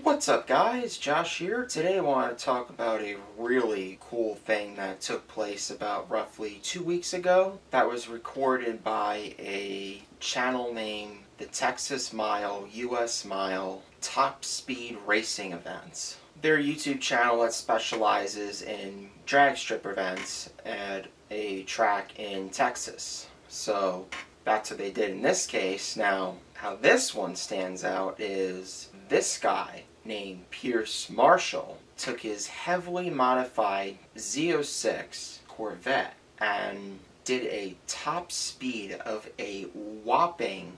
What's up guys, Josh here. Today I want to talk about a really cool thing that took place about roughly 2 weeks ago that was recorded by a channel named the Texas Mile, US Mile Top Speed Racing Events. They're a YouTube channel that specializes in drag strip events at a track in Texas. So that's what they did in this case. Now, how this one stands out is this guy named Pierce Marshall took his heavily modified Z06 Corvette and did a top speed of a whopping,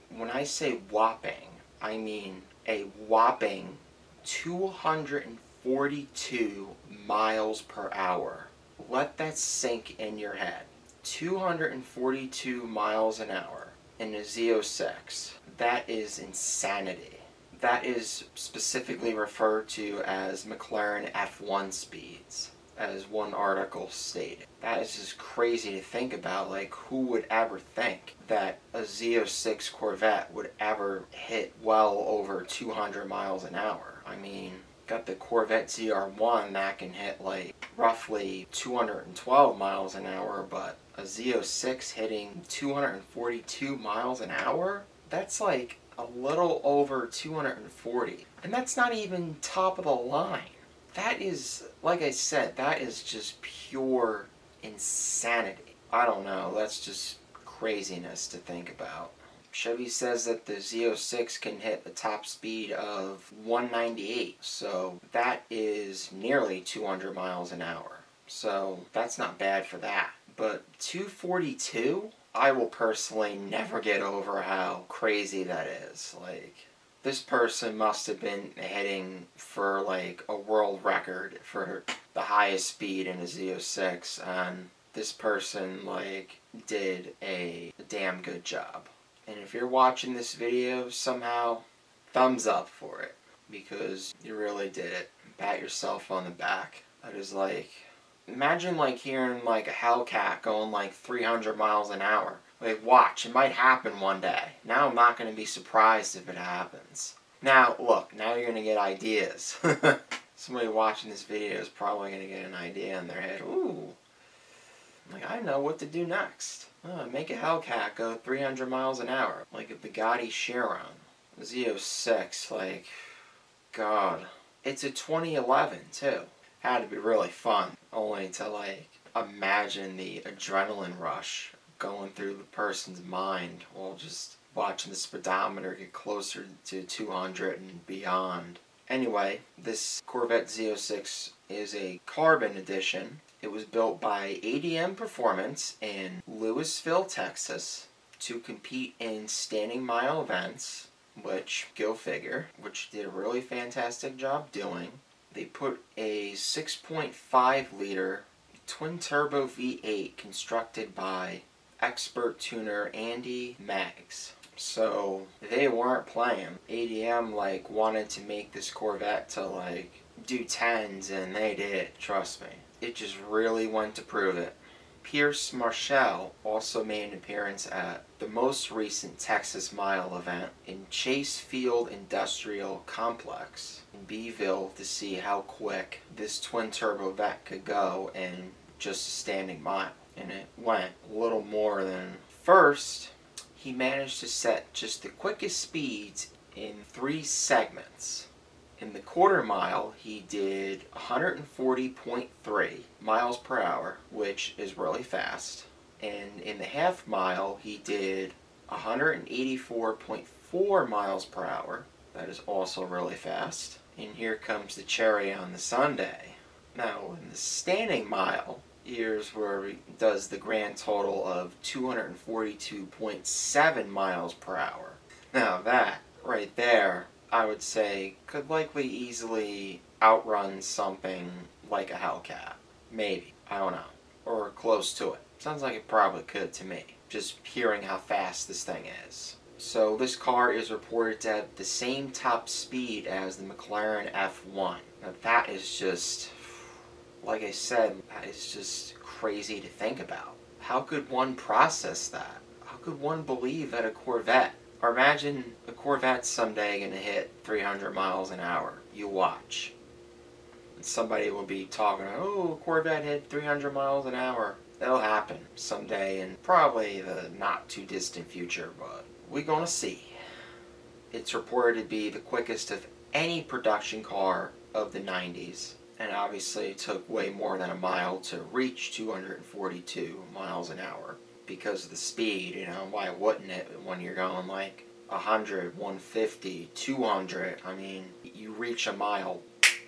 when I say whopping, I mean a whopping 242 miles per hour. Let that sink in your head. 242 miles an hour in a Z06. That is insanity. That is specifically referred to as McLaren F1 speeds, as one article stated. That is just crazy to think about. Like, who would ever think that a Z06 Corvette would ever hit well over 200 miles an hour? I mean, got the Corvette ZR1 that can hit like roughly 212 miles an hour, but a Z06 hitting 242 miles an hour? That's like a little over 240. And that's not even top of the line. That is, like I said, that is just pure insanity. I don't know, that's just craziness to think about. Chevy says that the Z06 can hit a top speed of 198, so that is nearly 200 miles an hour. So that's not bad for that. But 242? I will personally never get over how crazy that is. Like, this person must have been hitting for like a world record for the highest speed in a Z06, and this person like did a damn good job. And if you're watching this video somehow, thumbs up for it, because you really did it. Pat yourself on the back. That is like, imagine like hearing like a Hellcat going like 300 miles an hour. Like, watch, it might happen one day. Now I'm not going to be surprised if it happens. Now, look, now you're going to get ideas. Somebody watching this video is probably going to get an idea in their head. Ooh, like, I know what to do next. Make a Hellcat go 300 miles an hour. Like a Bugatti Chiron. Z06, like, God. It's a 2011, too. Had to be really fun. Only to, like, imagine the adrenaline rush going through the person's mind while just watching the speedometer get closer to 200 and beyond. Anyway, this Corvette Z06 is a carbon edition. It was built by ADM Performance in Lewisville, Texas, to compete in standing mile events, which, go figure, which did a really fantastic job doing. They put a 6.5 liter twin turbo V8 constructed by expert tuner Andy Maggs. So they weren't playing. ADM like wanted to make this Corvette to like do 10s, and they did, trust me. It just really went to prove it. Pierce Marshall also made an appearance at the most recent Texas Mile event in Chase Field Industrial Complex in Beeville to see how quick this twin turbo vet could go in just a standing mile. And it went a little more than first. He managed to set just the quickest speeds in 3 segments. In the quarter mile, he did 140.3 miles per hour, which is really fast. And in the half mile, he did 184.4 miles per hour. That is also really fast. And here comes the cherry on the sundae. Now, in the standing mile, here's where he does the grand total of 242.7 miles per hour. Now that, right there, I would say, could likely easily outrun something like a Hellcat. Maybe. I don't know. Or close to it. Sounds like it probably could to me, just hearing how fast this thing is. So this car is reported to have the same top speed as the McLaren F1. Now that is just, like I said, that is just crazy to think about. How could one process that? How could one believe that a Corvette Or imagine a Corvette someday gonna hit 300 miles an hour. You watch. Somebody will be talking, oh, Corvette hit 300 miles an hour. That'll happen someday in probably the not too distant future, but we're gonna see. It's reported to be the quickest of any production car of the 90s, and obviously it took way more than a mile to reach 242 miles an hour because of the speed. You know, why wouldn't it when you're going like 100, 150, 200? I mean, you reach a mile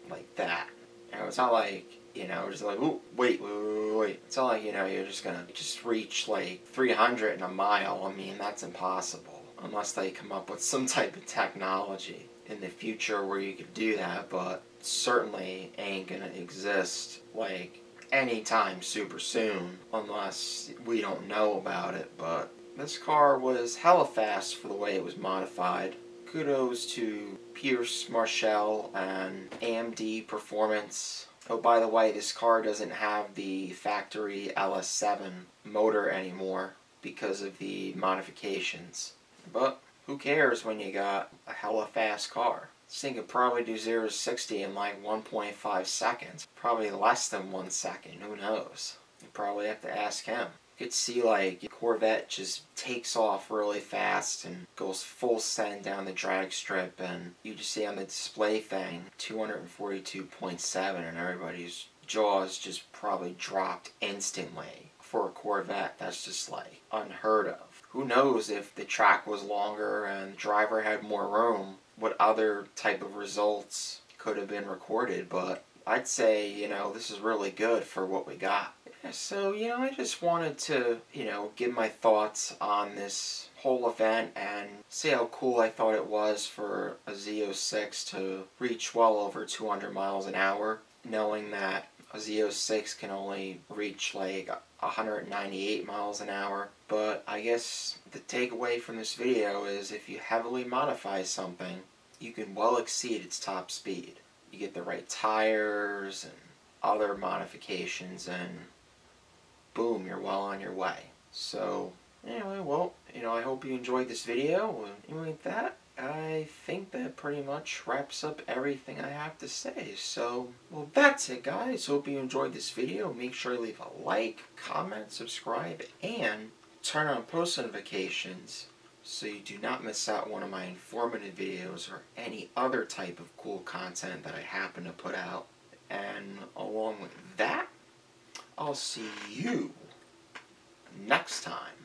like that. You know, it's not like, you know, just like, ooh, wait. It's not like, you know, you're just gonna just reach like 300 in a mile. I mean, that's impossible. Unless they come up with some type of technology in the future where you could do that, but certainly ain't gonna exist like anytime super soon unless we don't know about it. But this car was hella fast for the way it was modified. Kudos to Pierce, Marshall, and AMD Performance. Oh, by the way, this car doesn't have the factory LS7 motor anymore because of the modifications. But who cares when you got a hella fast car? This thing could probably do 0 to 60 in like 1.5 seconds. Probably less than 1 second, who knows? You probably have to ask him. You could see like your Corvette just takes off really fast and goes full send down the drag strip, and you just see on the display thing 242.7 and everybody's jaws just probably dropped instantly. For a Corvette, that's just like unheard of. Who knows if the track was longer and the driver had more room, what other type of results could have been recorded, but I'd say, you know, this is really good for what we got. So, you know, I just wanted to, you know, give my thoughts on this whole event and say how cool I thought it was for a Z06 to reach well over 200 miles an hour, knowing that a Z06 can only reach like 198 miles an hour. But I guess the takeaway from this video is if you heavily modify something, you can well exceed its top speed. You get the right tires and other modifications, and boom, you're well on your way. So anyway, well, you know, I hope you enjoyed this video. And with that, I think that pretty much wraps up everything I have to say. So, well, that's it, guys. Hope you enjoyed this video. Make sure to leave a like, comment, subscribe, and turn on post notifications so you do not miss out one of my informative videos or any other type of cool content that I happen to put out. And along with that, I'll see you next time.